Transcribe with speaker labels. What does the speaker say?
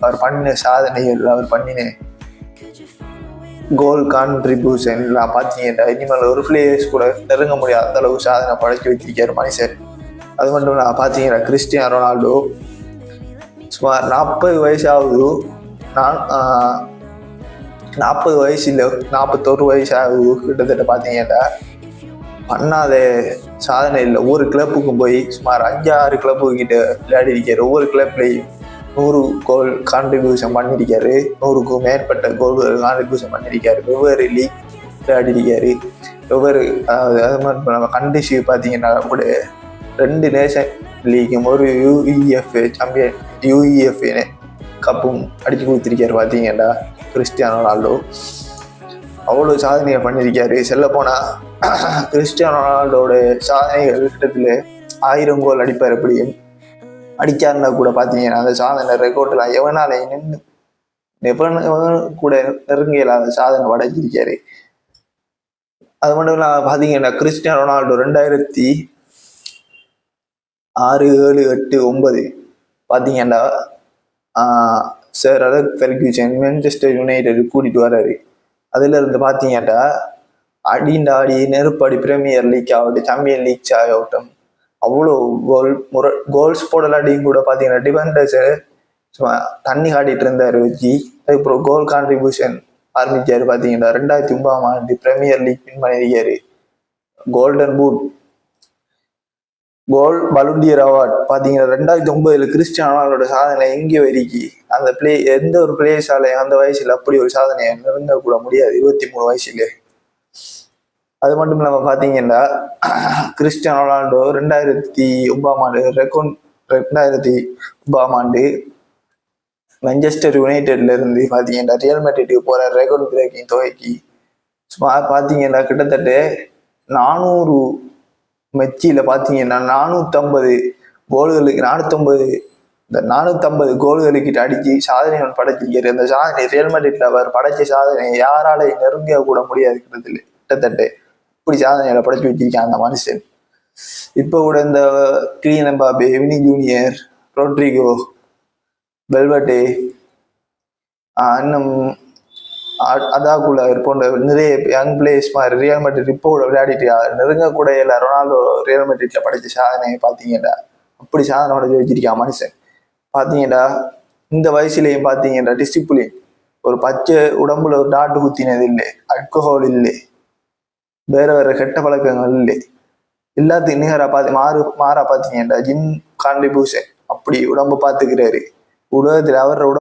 Speaker 1: அவர் பண்ணின சாதனைகள், அவர் பண்ணின கோல் கான்ட்ரிபியூஷன் எல்லாம் பார்த்தீங்கன்னா இனிமேல் ஒரு பிளேயர்ஸ் கூட நெருங்க முடியாத அந்த அளவுக்கு சாதனை படைச்சி வச்சிருக்காரு மனுஷன். அது மட்டும் இல்லை பார்த்தீங்கன்னா கிறிஸ்டியானோ ரொனால்டோ சுமார் 40 வயசாகுது. 40 வயசு இல்லை, 41 வயசு ஆகுது கிட்டத்தட்ட. பார்த்தீங்கன்னா பண்ணாத சாதனை இல்லை. ஒவ்வொரு கிளப்புக்கும் போய் சுமார் 5-6 கிளப்பு கிட்ட விளையாடி இருக்காரு. ஒவ்வொரு கிளப்லையும் 100 கோல் கான்ட்ரிபியூஷன் பண்ணியிருக்காரு. 100க்கும் மேற்பட்ட கோல்கள் கான்ட்ரிபியூஷன் பண்ணியிருக்காரு. வெவ்வேறு லீக் விளையாடி இருக்காரு. வெவ்வேறு அது மாதிரி நம்ம கண்டிஷன் பார்த்தீங்கன்னா கூட 2 நேஷன் லீக்கும் ஒரு யூஇஎஃப்ஏ சாம்பியன் யூஇஎஃப்ஏ கப்பும் அடிச்சு கொடுத்துருக்காரு. பார்த்தீங்கன்னா கிறிஸ்டியானோ ரொனால்டோ அவ்வளோ சாதனையை பண்ணியிருக்காரு. செல்ல போனால் கிறிஸ்டியானோ ரொனால்டோட சாதனைகள் கிட்டத்தில் 1000 கோல் அடிப்பார். எப்படியும் அடிக்காருன்னா கூட பார்த்தீங்கன்னா அந்த சாதனை ரெக்கார்ட்லாம் எவனால கூட நெருங்க இல்லாத சாதனை படைச்சிருக்காரு. அது மட்டும் இல்லாமல் பார்த்தீங்கன்னா கிறிஸ்டியானோ ரொனால்டோ 2006, 7, 8, 9 பார்த்தீங்கன்னா sir Alex Ferguson Manchester United கூட்டிட்டு வர்றாரு. அதுல இருந்து பார்த்தீங்கன்னா ஆடி நெருப்படி பிரீமியர் லீக் ஆகட்டும், சாம்பியன் லீக் ஆகட்டும், அவ்வளோ கோல்ஸ் போடலாட்டியும் கூட பார்த்தீங்கன்னா டிஃபெண்டர்ஸை தண்ணி காட்டிட்டு இருந்தாரு வச்சு. அதுக்கப்புறம் கோல் கான்ட்ரிபியூஷன் ஆரம்பிச்சாரு. பார்த்தீங்கன்னா 2009ஆம் ஆண்டு பிரீமியர் லீக் வின் பண்ணியிருக்காரு. கோல்டன் பூட், கோல் பலுண்டியர் அவார்ட் பார்த்தீங்கன்னா 2009 கிறிஸ்டியானோ ரொனால்டோட சாதனை எங்கே வரைக்கி அந்த எந்த ஒரு பிளேயர்ஸாலையும் அந்த வயசுல அப்படி ஒரு சாதனையை நெருங்க கூட முடியாது 23 வயசுல. அது மட்டும் இல்லாமல் பார்த்தீங்கன்னா கிறிஸ்டியானோ ரொனால்டோ 2009ஆம் ஆண்டு 2009ஆம் ஆண்டு மான்செஸ்டர் யுனைடெட்ல இருந்து பார்த்தீங்கன்னா ரியல் மேட்ரிட்டுக்கு போற ரெக்கார்ட் பிரேக்கிங் தொகைக்கு சுமார் பார்த்தீங்கன்னா கிட்டத்தட்ட 400 மெச்சியில் பார்த்தீங்கன்னா 450 கோல்களுக்கு 450 கோல்களுக்கிட்ட அடிச்சு சாதனை படைச்சிருக்காரு. அந்த சாதனை ரியல் மேட்ரிட்ல அவர் படைச்ச சாதனை யாராலையும் நெருங்க கூட முடியாது. கிட்டத்தட்ட இப்படி சாதனைகளை படைச்சு வச்சிருக்கான் அந்த மனுஷன். இப்போ கூட இந்த Kylian Mbappe, Vini junior, Rodrigo, வெல்வெட்டே, இன்னும் அதாக்குள்ள போன்ற நிறைய யங் பிளேயர்ஸ் மாதிரி ரியல் மேட்ரிட் இப்போ கூட விளையாடிட்டு நெருங்க கூட இல்லை. ரொனால்டோ ரியல் மேட்ரிட்ல படைச்ச சாதனை பார்த்தீங்கன்னா அப்படி சாதனை படைச்சு வச்சிருக்கான் மனுஷன். பார்த்தீங்கன்னா இந்த வயசுலேயும் பார்த்தீங்கன்னா டிசிப்ளின், ஒரு பச்சை உடம்புல ஒரு டாட்டு குத்தினது இல்லை, அல்கஹால் இல்லை, வேற கெட்ட பழக்கங்கள் இல்லை, எல்லாத்துக்கும் நிகராக மாறா பார்த்தீங்கன்னா ஜிம் கான்ட்ரிபியூஷன் அப்படி உடம்பு பார்த்துக்கிறாரு. உலகத்தில் அவரோட